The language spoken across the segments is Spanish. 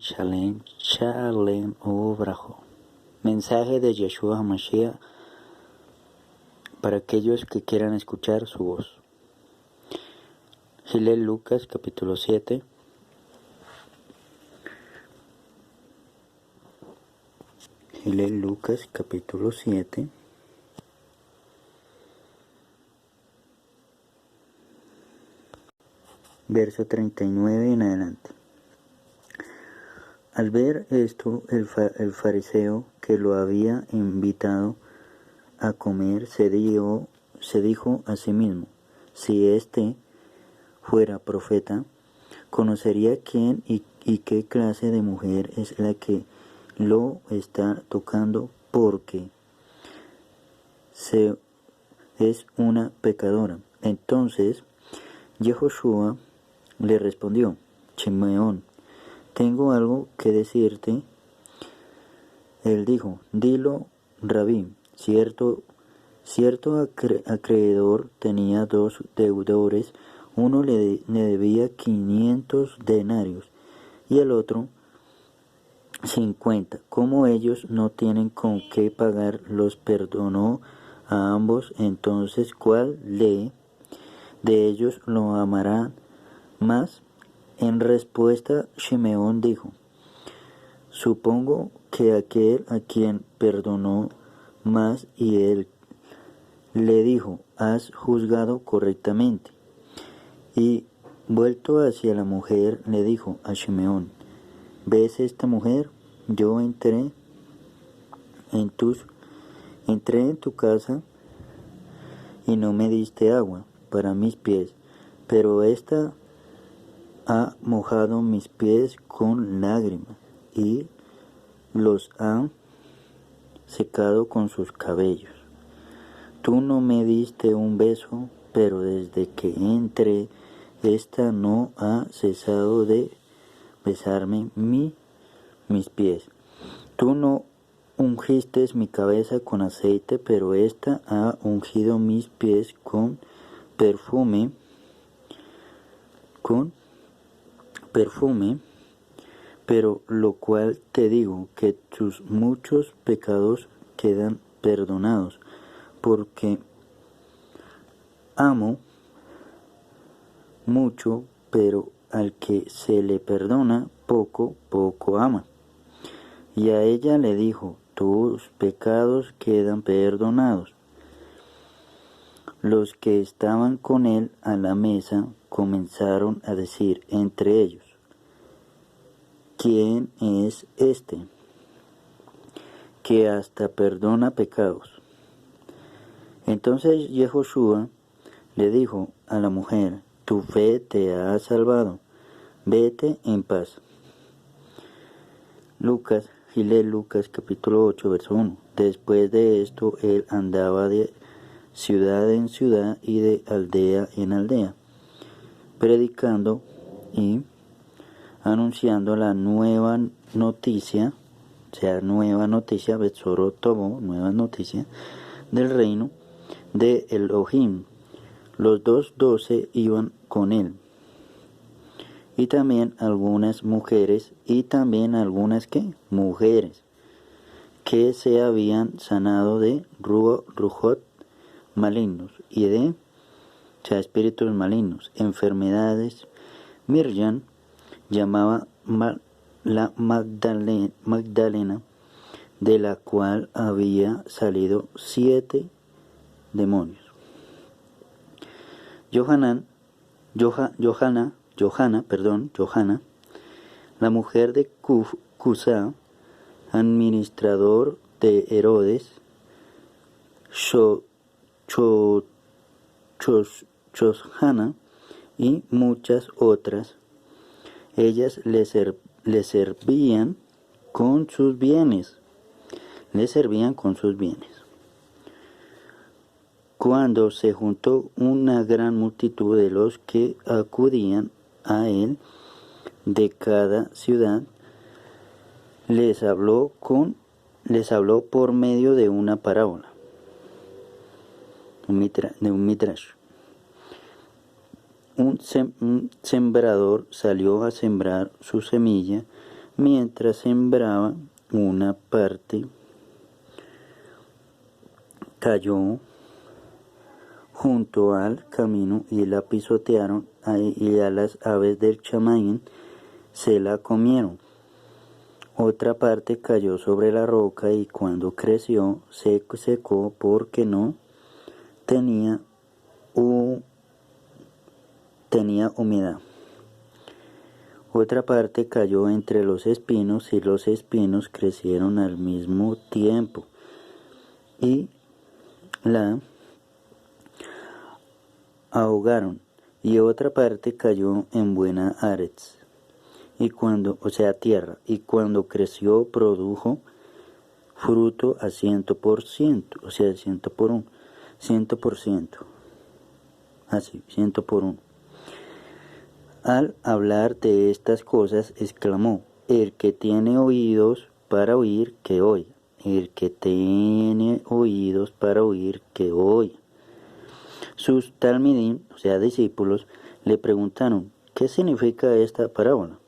Shalem, Shalem Obrajo. Mensaje de Yeshua HaMashiach para aquellos que quieran escuchar su voz. Hillel Lucas capítulo 7. Hillel Lucas capítulo 7. Verso 39 en adelante. Al ver esto, el fariseo que lo había invitado a comer se dijo a sí mismo: si éste fuera profeta, conocería quién y qué clase de mujer es la que lo está tocando, porque es una pecadora. Entonces Yehoshua le respondió: Shimeón, tengo algo que decirte. Él dijo: dilo, Rabí. Cierto acreedor tenía dos deudores. Uno le debía 500 denarios y el otro 50. Como ellos no tienen con qué pagar, los perdonó a ambos. Entonces, ¿cuál de ellos lo amará más? En respuesta, Shimeón dijo: supongo que aquel a quien perdonó más. Y él le dijo: has juzgado correctamente. Y vuelto hacia la mujer, le dijo a Shimeón: ¿ves esta mujer? Yo entré en tu casa y no me diste agua para mis pies, pero ésta ha mojado mis pies con lágrimas y los ha secado con sus cabellos. Tú no me diste un beso, pero desde que entré, ésta no ha cesado de besarme mis pies. Tú no ungiste mi cabeza con aceite, pero ésta ha ungido mis pies con perfume, pero lo cual te digo, que tus muchos pecados quedan perdonados, porque amo mucho, pero al que se le perdona poco, poco ama. Y a ella le dijo: tus pecados quedan perdonados. Los que estaban con él a la mesa comenzaron a decir entre ellos: ¿quién es este que hasta perdona pecados? Entonces Yehoshua le dijo a la mujer: tu fe te ha salvado, vete en paz. Hillel Lucas capítulo 8 verso 1. Después de esto él andaba de ciudad en ciudad y de aldea en aldea, predicando y anunciando la nueva noticia, nueva noticia del reino de Elohim. Los 12 iban con él, y también algunas mujeres, mujeres que se habían sanado de rujot malignos y de espíritus malignos, enfermedades. Mirjam, llamaba la Magdalena, de la cual había salido 7 demonios. Johanna, la mujer de Cusa, administrador de Herodes, Johanna y muchas otras. Ellas le servían con sus bienes. Cuando se juntó una gran multitud de los que acudían a él de cada ciudad, les habló por medio de una parábola, de un midrash. Un sembrador salió a sembrar su semilla. mientras sembraba, una parte cayó junto al camino y la pisotearon, y a las aves del chamaín se la comieron. Otra parte cayó sobre la roca y cuando creció se secó porque no tenía, tenía humedad. Otra parte cayó entre los espinos y los espinos crecieron al mismo tiempo y la ahogaron. Y otra parte cayó en buena arez y tierra, y cuando creció produjo fruto a 100%, o sea, 100%, así, 100%. Al hablar de estas cosas, exclamó: el que tiene oídos para oír, que oiga. El que tiene oídos para oír, que oiga. Sus talmidim, o sea, discípulos, le preguntaron: ¿qué significa esta parábola?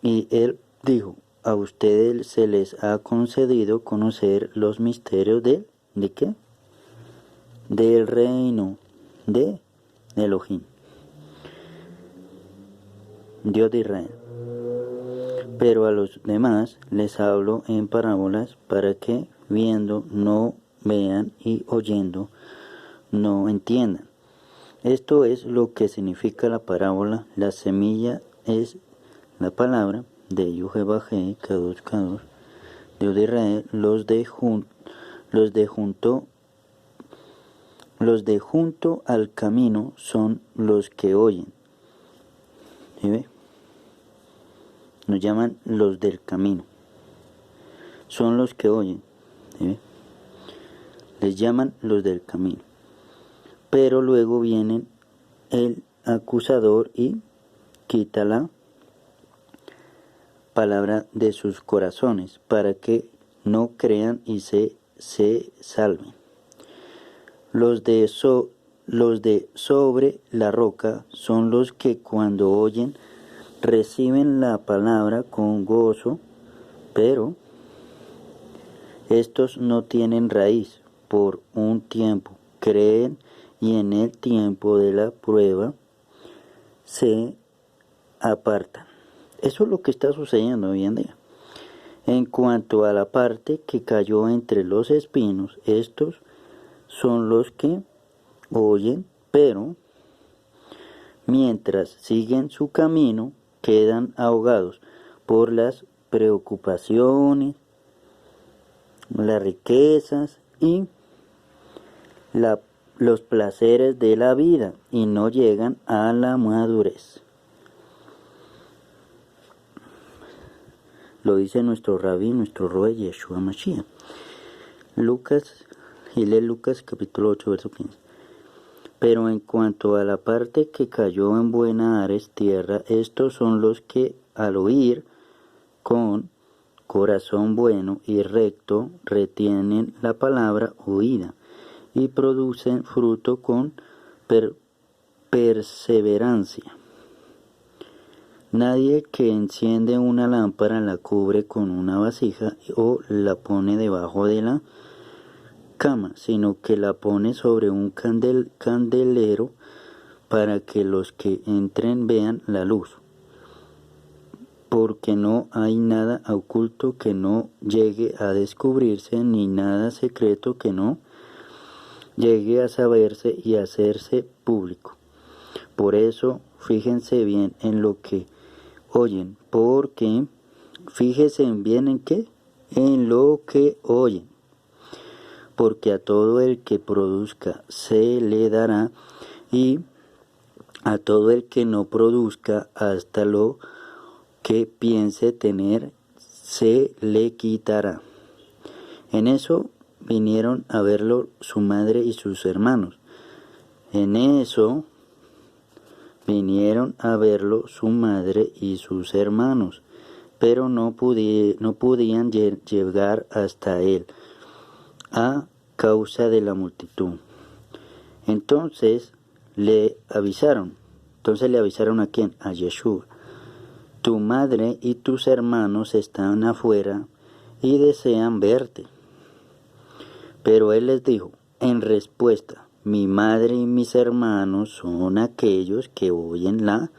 Y él dijo: a ustedes se les ha concedido conocer los misterios ¿de qué? Del reino de Elohim, Dios de Israel. Pero a los demás les hablo en parábolas para que viendo no vean y oyendo no entiendan. Esto es lo que significa la parábola. La semilla es la palabra de Yuhebajé, Kadosh Kadosh, Dios de Israel. Los de junto al camino son los que oyen. ¿Sí ve? Nos llaman los del camino. Son los que oyen. ¿Sí ve? Les llaman los del camino. Pero luego viene el acusador y quita la palabra de sus corazones para que no crean y se salven. Los de sobre la roca son los que cuando oyen reciben la palabra con gozo, pero estos no tienen raíz por un tiempo, creen y en el tiempo de la prueba se apartan. Eso es lo que está sucediendo hoy en día. En cuanto a la parte que cayó entre los espinos, estos son los que oyen, pero mientras siguen su camino, quedan ahogados por las preocupaciones, las riquezas y los placeres de la vida y no llegan a la madurez. Lo dice nuestro rabí, nuestro Roe Yeshua Mashiach. Lucas capítulo 8, verso 15. Pero en cuanto a la parte que cayó en buena ares tierra, estos son los que al oír con corazón bueno y recto retienen la palabra oída y producen fruto con perseverancia. Nadie que enciende una lámpara la cubre con una vasija o la pone debajo de la cama, sino que la pone sobre un candelero para que los que entren vean la luz. Porque no hay nada oculto que no llegue a descubrirse, ni nada secreto que no llegue a saberse y a hacerse público. Por eso, fíjense bien en lo que oyen, porque fíjense bien en qué, en lo que oyen, porque a todo el que produzca se le dará y a todo el que no produzca hasta lo que piense tener se le quitará. En eso vinieron a verlo su madre y sus hermanos. En eso vinieron a verlo su madre y sus hermanos, pero no podían llegar hasta él a causa de la multitud. Entonces le avisaron. ¿A quién? A Yeshua. tu madre y tus hermanos están afuera y desean verte. Pero él les dijo en respuesta, mi madre y mis hermanos son aquellos que oyen la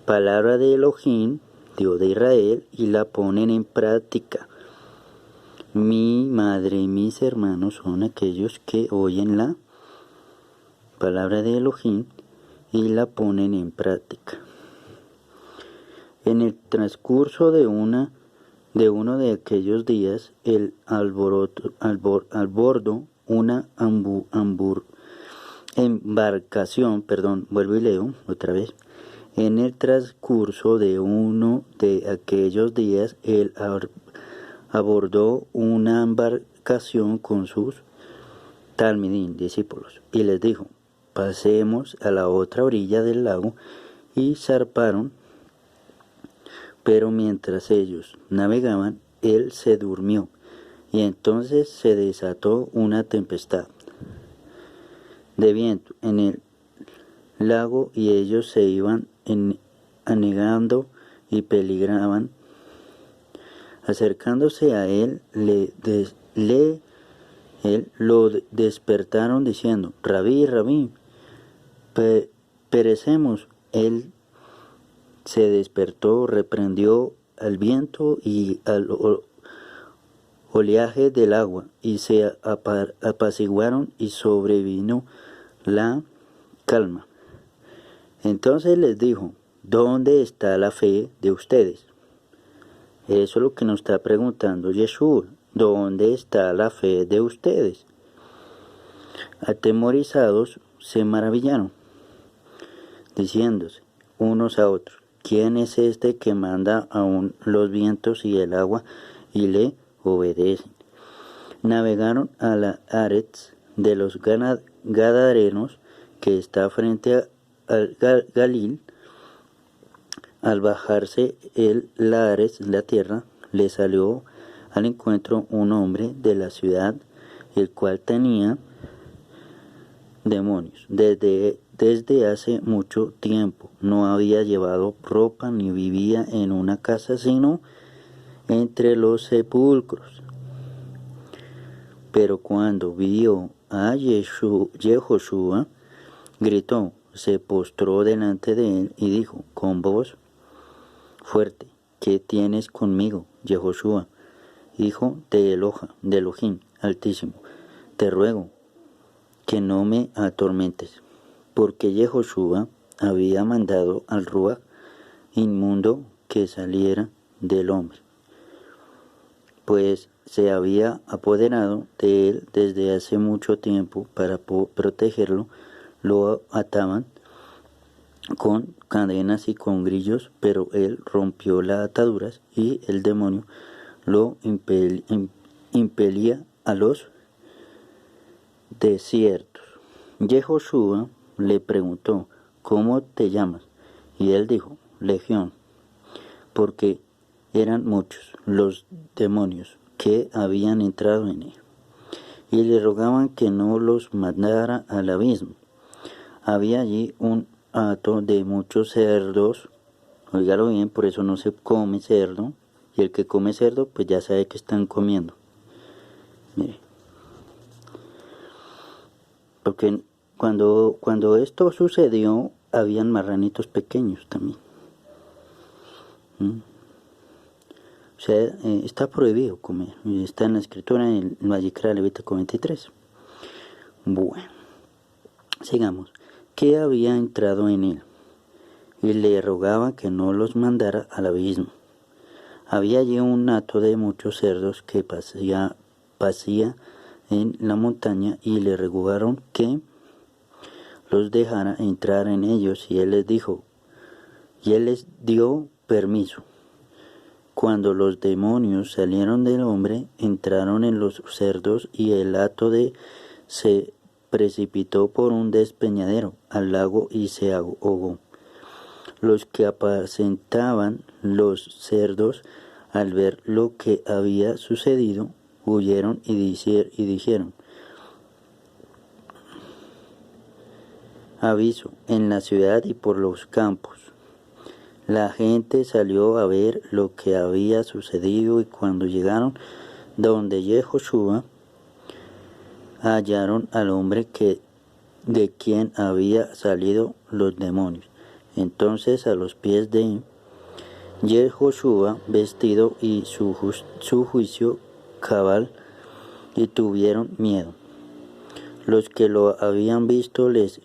palabra de Elohim, Dios de Israel, y la ponen en práctica. Mi madre y mis hermanos son aquellos que oyen la palabra de Elohim y la ponen en práctica. En el transcurso de uno de aquellos días, al bordo una embarcación, vuelvo y leo otra vez. En el transcurso de uno de aquellos días, él abordó una embarcación con sus talmidín, discípulos, y les dijo, pasemos a la otra orilla del lago, y zarparon. Pero mientras ellos navegaban, él se durmió, y entonces se desató una tempestad de viento en el lago, y ellos se iban anegando y peligraban. Acercándose a él, lo despertaron diciendo, Rabí, Rabí, perecemos. Él se despertó, reprendió al viento y al oleaje del agua, y se apaciguaron y sobrevino la calma. Entonces les dijo, ¿dónde está la fe de ustedes? Eso es lo que nos está preguntando Yeshua. ¿Dónde está la fe de ustedes? Atemorizados se maravillaron, diciéndose unos a otros, ¿quién es este que manda aún los vientos y el agua y le obedecen? Navegaron a la Aretz de los Gadarenos, que está frente al Galil. Al bajarse la Aretz, la tierra, le salió al encuentro un hombre de la ciudad, el cual tenía demonios. Desde hace mucho tiempo no había llevado ropa ni vivía en una casa, sino entre los sepulcros. Pero cuando vio a Yehoshua, gritó, se postró delante de él y dijo con voz fuerte, ¿qué tienes conmigo, Yehoshua, hijo de Elohim Altísimo? Te ruego que no me atormentes, porque Yehoshua había mandado al Ruach inmundo que saliera del hombre, pues se había apoderado de él desde hace mucho tiempo. Para protegerlo, lo ataban con cadenas y con grillos, pero él rompió las ataduras y el demonio lo impelía a los desiertos. Yehoshua le preguntó, ¿cómo te llamas? Y él dijo, Legión, porque eran muchos los demonios que habían entrado en él, y le rogaban que no los mandara al abismo. Había allí un hato de muchos cerdos, oígalo bien, por eso no se come cerdo, y el que come cerdo pues ya sabe que están comiendo. Mire, porque cuando esto sucedió, habían marranitos pequeños también. O sea, está prohibido comer. Está en la escritura en el Vayikra Levítico 23. Bueno, sigamos. ¿Qué había entrado en él? Y le rogaba que no los mandara al abismo. Había allí un hato de muchos cerdos que pasía en la montaña, y le rogaron que los dejara entrar en ellos, y él les dio permiso. Cuando los demonios salieron del hombre, entraron en los cerdos, y el hato se precipitó por un despeñadero al lago y se ahogó. Los que apacentaban los cerdos, al ver lo que había sucedido, huyeron y dijeron, aviso en la ciudad y por los campos. La gente salió a ver lo que había sucedido y cuando llegaron donde Yehoshua, hallaron al hombre de quien había salido los demonios. Entonces a los pies de Yehoshua vestido y su juicio cabal, y tuvieron miedo. Los que lo habían visto les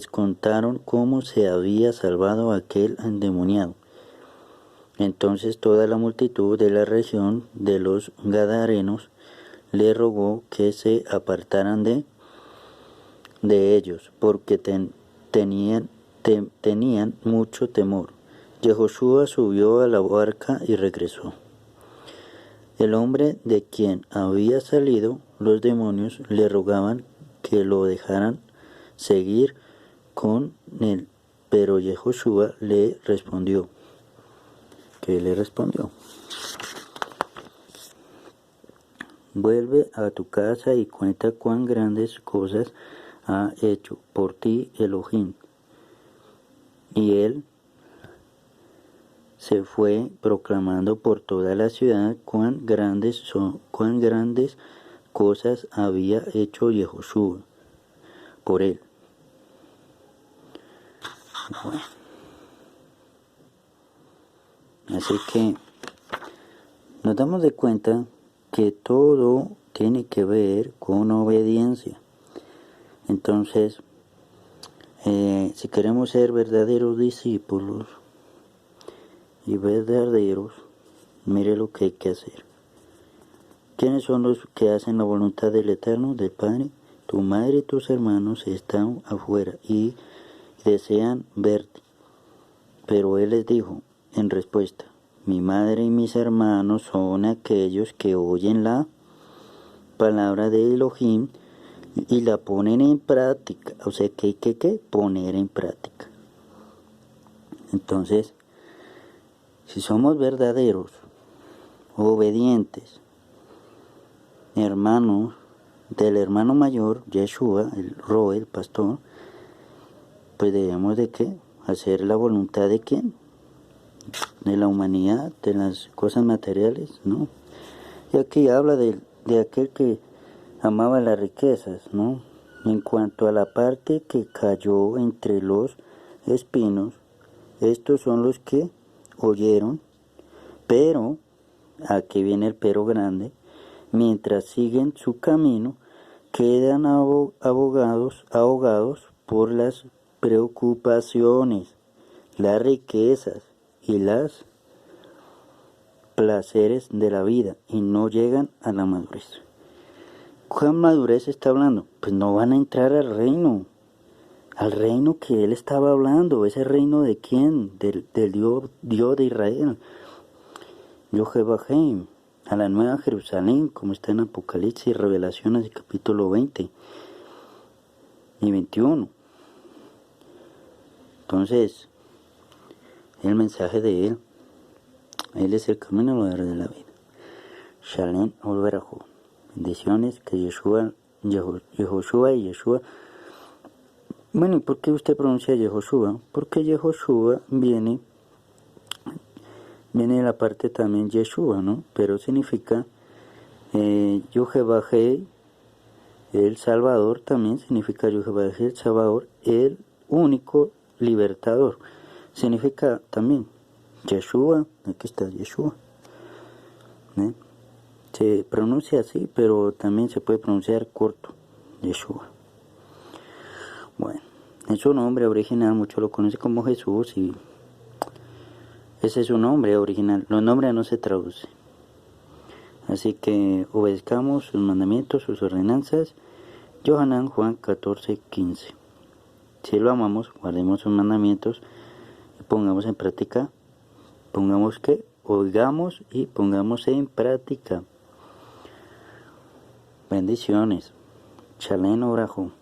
contaron cómo se había salvado aquel endemoniado. Entonces toda la multitud de la región de los Gadarenos le rogó que se apartaran de ellos, porque tenían mucho temor. Yehoshua subió a la barca y regresó. El hombre de quien había salido los demonios le rogaban que lo dejaran seguir con él, pero Yehoshua le respondió. ¿Qué le respondió? Vuelve a tu casa y cuenta cuán grandes cosas ha hecho por ti Elohim. Y él se fue proclamando por toda la ciudad cuán grandes cosas había hecho Yehoshua por él. Bueno. Así que nos damos de cuenta que todo tiene que ver con obediencia. Entonces, si queremos ser verdaderos discípulos y verdaderos, mire lo que hay que hacer. ¿Quiénes son los que hacen la voluntad del Eterno, del Padre? Tu madre y tus hermanos están afuera y desean verte. Pero él les dijo en respuesta, mi madre y mis hermanos son aquellos que oyen la palabra de Elohim y la ponen en práctica. O sea que hay que poner en práctica. Entonces, si somos verdaderos, obedientes, hermanos del hermano mayor, Yeshua, el Roe, el pastor, pues debemos de ¿qué? Hacer la voluntad de ¿quién? De la humanidad, de las cosas materiales, ¿no? Y aquí habla de aquel que amaba las riquezas, ¿no? En cuanto a la parte que cayó entre los espinos, estos son los que oyeron, pero, aquí viene el pero grande, mientras siguen su camino, quedan ahogados por las preocupaciones, las riquezas y los placeres de la vida y no llegan a la madurez. ¿Cuál madurez está hablando? Pues no van a entrar al reino que él estaba hablando. ¿Ese reino de quién? Del Dios de Israel, Yehovah, a la nueva Jerusalén, como está en Apocalipsis y Revelaciones capítulo 20 y 21. Entonces, el mensaje de él es el camino a la verdad de la vida. Shalem Olverajo. Bendiciones, que Yehoshua y Yeshua. Bueno, ¿y por qué usted pronuncia Yehoshua? Porque Yehoshua viene de la parte también Yeshua, ¿no? Pero significa Yehovah, el Salvador, también significa Yehovah, el Salvador, el único libertador. Significa también Yeshua, aquí está Yeshua. Se pronuncia así, pero también se puede pronunciar corto, Yeshua. Bueno, en su nombre original, muchos lo conocen como Jesús y ese es su nombre original. Los nombres no se traducen. Así que obedezcamos sus mandamientos, sus ordenanzas. Yohanan Juan 14:15. Si lo amamos, guardemos sus mandamientos y pongamos en práctica. Pongamos que oigamos y pongamos en práctica. Bendiciones. Shalem Orajo.